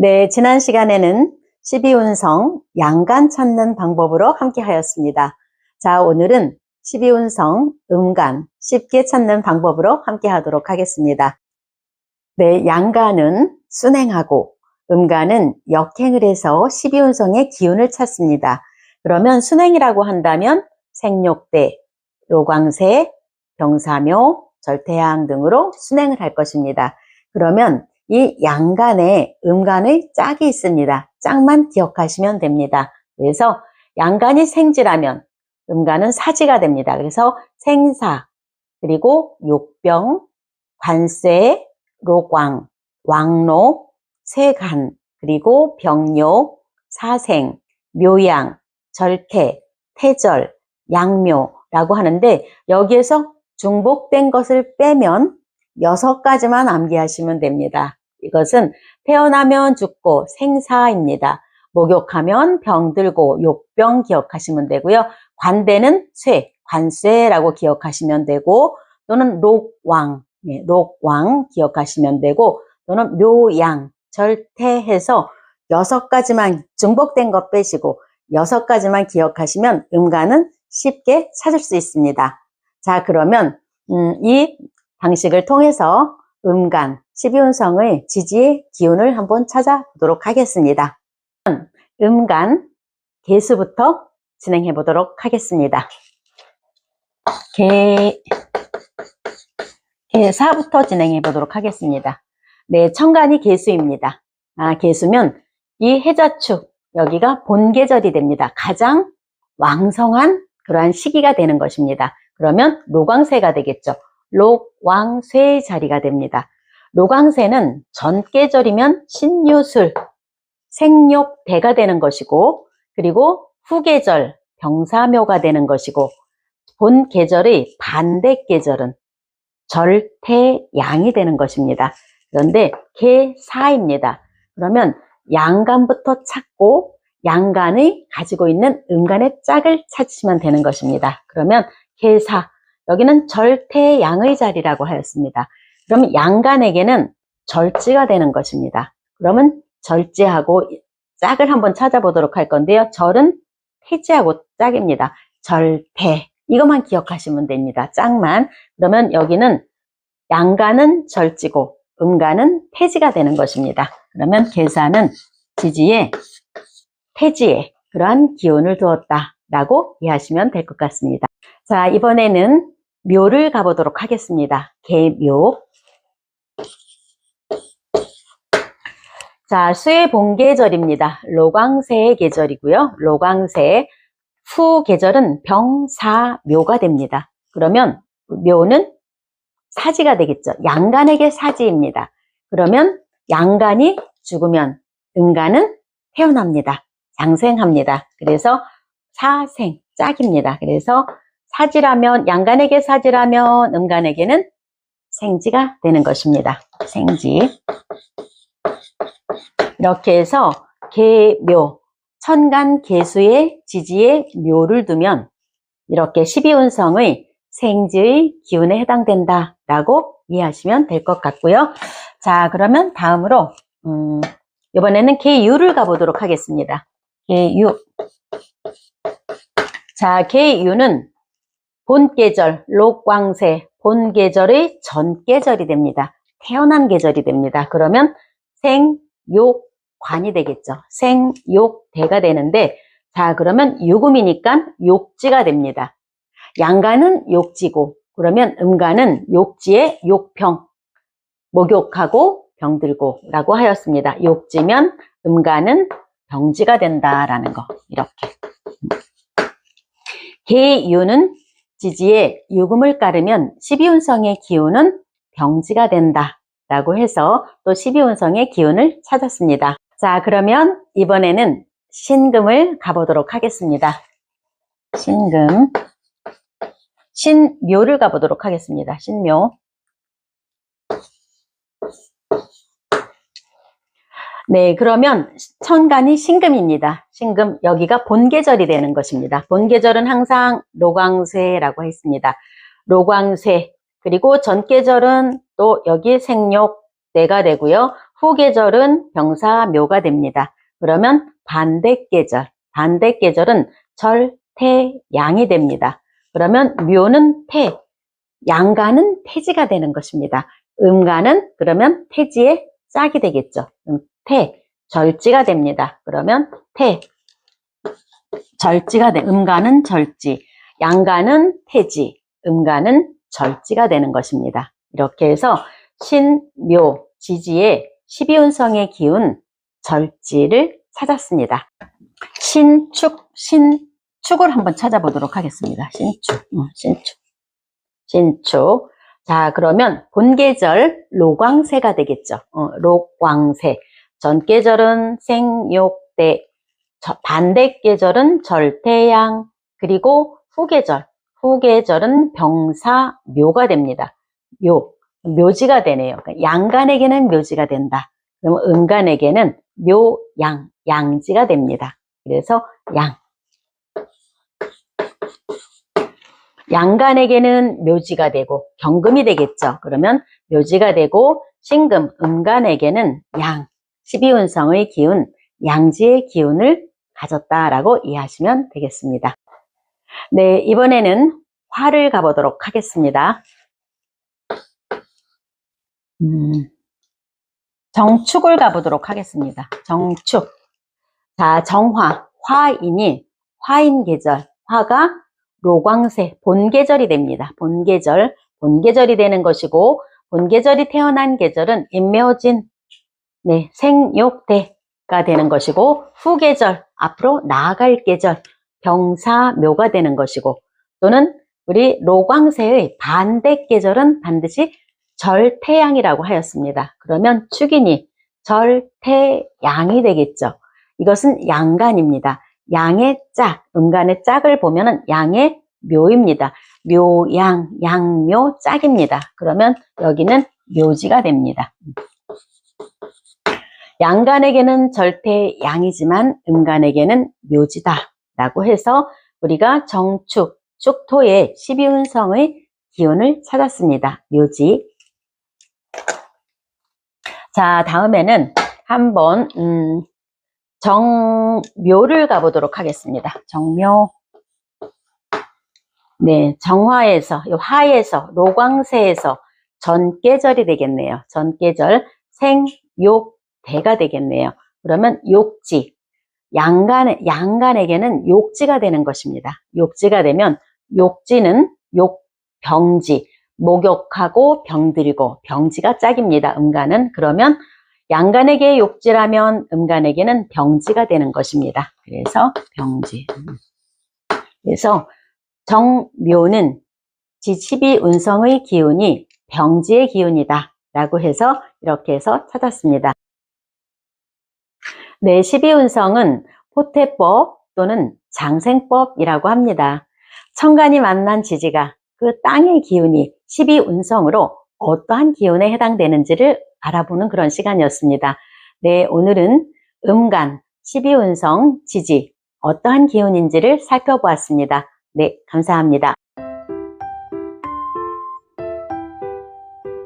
네, 지난 시간에는 12운성 양간 찾는 방법으로 함께 하였습니다. 자, 오늘은 12운성 음간 쉽게 찾는 방법으로 함께 하도록 하겠습니다. 네, 양간은 순행하고 음간은 역행을 해서 12운성의 기운을 찾습니다. 그러면 순행이라고 한다면 생욕대, 로광세, 병사묘, 절태양 등으로 순행을 할 것입니다. 그러면 이 양간에 음간의 짝이 있습니다. 짝만 기억하시면 됩니다. 그래서 양간이 생지라면 음간은 사지가 됩니다. 그래서 생사, 그리고 욕병, 관쇠, 로광, 왕로, 세간, 그리고 병요, 사생, 묘양, 절태, 태절, 양묘라고 하는데 여기에서 중복된 것을 빼면 6가지만 암기하시면 됩니다. 이것은 태어나면 죽고 생사입니다. 목욕하면 병들고 욕병 기억하시면 되고요. 관대는 쇠, 관쇠라고 기억하시면 되고 또는 록왕, 록왕 기억하시면 되고 또는 묘양, 절태해서 6가지만 중복된 것 빼시고 6가지만 기억하시면 음간은 쉽게 찾을 수 있습니다. 자, 그러면 이 방식을 통해서 음간, 12운성의 지지의 기운을 한번 찾아보도록 하겠습니다. 음간 개수부터 진행해 보도록 하겠습니다. 개사부터 진행해 보도록 하겠습니다. 네, 천간이 개수입니다. 개수면 이 해자축, 여기가 본계절이 됩니다. 가장 왕성한 그러한 시기가 되는 것입니다. 그러면 로광세가 되겠죠. 록왕쇠의 자리가 됩니다. 로광세는 전계절이면 신유술, 생욕대가 되는 것이고 그리고 후계절, 병사묘가 되는 것이고 본 계절의 반대 계절은 절태양이 되는 것입니다. 그런데 개사입니다. 그러면 양간부터 찾고 양간의 가지고 있는 음간의 짝을 찾으시면 되는 것입니다. 그러면 개사, 여기는 절태양의 자리라고 하였습니다. 그러면 양간에게는 절지가 되는 것입니다. 그러면 절지하고 짝을 한번 찾아보도록 할 건데요. 절은 태지하고 짝입니다. 절태, 이것만 기억하시면 됩니다. 짝만. 그러면 여기는 양간은 절지고 음간은 태지가 되는 것입니다. 그러면 계사는 지지에 태지에 그러한 기운을 두었다라고 이해하시면 될 것 같습니다. 자, 이번에는 묘를 가보도록 하겠습니다. 개묘. 자, 수의 본계절입니다. 로광세의 계절이고요. 로광세 후 계절은 병사묘가 됩니다. 그러면 묘는 사지가 되겠죠. 양간에게 사지입니다. 그러면 양간이 죽으면 음간은 태어납니다. 장생합니다. 그래서 사생, 짝입니다. 그래서 사지라면, 양간에게 사지라면 음간에게는 생지가 되는 것입니다. 생지. 이렇게 해서 개묘, 천간 개수의 지지에 묘를 두면 이렇게 12운성의 생지의 기운에 해당된다라고 이해하시면 될 것 같고요. 자, 그러면 다음으로 이번에는 개유를 가보도록 하겠습니다. 개유. 자, 개유는 본계절, 록광세, 본계절의 전계절이 됩니다. 태어난 계절이 됩니다. 그러면 생욕관이 되겠죠. 생욕대가 되는데, 자, 그러면 유금이니까 욕지가 됩니다. 양간은 욕지고 그러면 음간은 욕지에 욕병, 목욕하고 병들고 라고 하였습니다. 욕지면 음간은 병지가 된다라는 거, 이렇게. 개유는 지지에 유금을 깔으면 12운성의 기운은 병지가 된다라고 해서 또 12운성의 기운을 찾았습니다. 자, 그러면 이번에는 신금을 가보도록 하겠습니다. 신금. 신묘를 가보도록 하겠습니다. 신묘. 네, 그러면 천간이 신금입니다. 신금, 여기가 본계절이 되는 것입니다. 본계절은 항상 로광쇠라고 했습니다. 로광쇠, 그리고 전계절은 또 여기 생욕대가 되고요. 후계절은 병사 묘가 됩니다. 그러면 반대계절은 절태양이 됩니다. 그러면 묘는 태, 양가는 태지가 되는 것입니다. 음가는 그러면 태지의 짝이 되겠죠. 절지가 됩니다. 그러면 음가는 절지, 양가는 태지, 음가는 절지가 되는 것입니다. 이렇게 해서 신묘, 지지의 12운성의 기운 절지를 찾았습니다. 신축을 한번 찾아보도록 하겠습니다. 신축. 자, 그러면 본계절 로광세가 되겠죠. 로광세. 전계절은 생욕대, 반대계절은 절태양, 그리고 후계절은 병사묘가 됩니다. 묘지가 되네요. 그러니까 양간에게는 묘지가 된다. 그러면 음간에게는 양지가 됩니다. 그래서 양간에게는 묘지가 되고 경금이 되겠죠. 그러면 묘지가 되고 신금, 음간에게는 12운성의 기운, 양지의 기운을 가졌다라고 이해하시면 되겠습니다. 네, 이번에는 화를 가보도록 하겠습니다. 정축을 가보도록 하겠습니다. 정축. 자, 화인이 화인계절, 화가 로광세, 본계절이 됩니다. 본계절이 되는 것이고, 본계절이 태어난 계절은 임묘진, 생욕대가 되는 것이고, 후계절, 앞으로 나아갈 계절, 병사묘가 되는 것이고, 또는 우리 로광세의 반대 계절은 반드시 절태양이라고 하였습니다. 그러면 축인이 절태양이 되겠죠. 이것은 양간입니다. 양의 짝, 음간의 짝을 보면은 양의 묘입니다. 묘양, 양묘, 짝입니다. 그러면 여기는 묘지가 됩니다. 양간에게는 절태양이지만 음간에게는 묘지다 라고 해서 우리가 정축, 축토의 12운성의 기운을 찾았습니다. 묘지. 자, 다음에는 한번 정묘를 가보도록 하겠습니다. 정묘. 네, 화에서, 로광세에서 전계절이 되겠네요. 전계절, 생욕대가 되겠네요. 그러면 욕지. 양간에게는 욕지가 되는 것입니다. 욕지가 되면 욕지는 병지. 목욕하고 병들이고 병지가 짝입니다. 음간은. 그러면 양간에게 욕지라면 음간에게는 병지가 되는 것입니다. 그래서 병지. 그래서 정묘는 지12운성의 기운이 병지의 기운이다 라고 해서 이렇게 해서 찾았습니다. 네, 12운성은 포태법 또는 장생법이라고 합니다. 천간이 만난 지지가 그 땅의 기운이 12운성으로 어떠한 기운에 해당되는지를 알아보는 그런 시간이었습니다. 네, 오늘은 음간, 12운성, 지지, 어떠한 기운인지를 살펴보았습니다. 네, 감사합니다.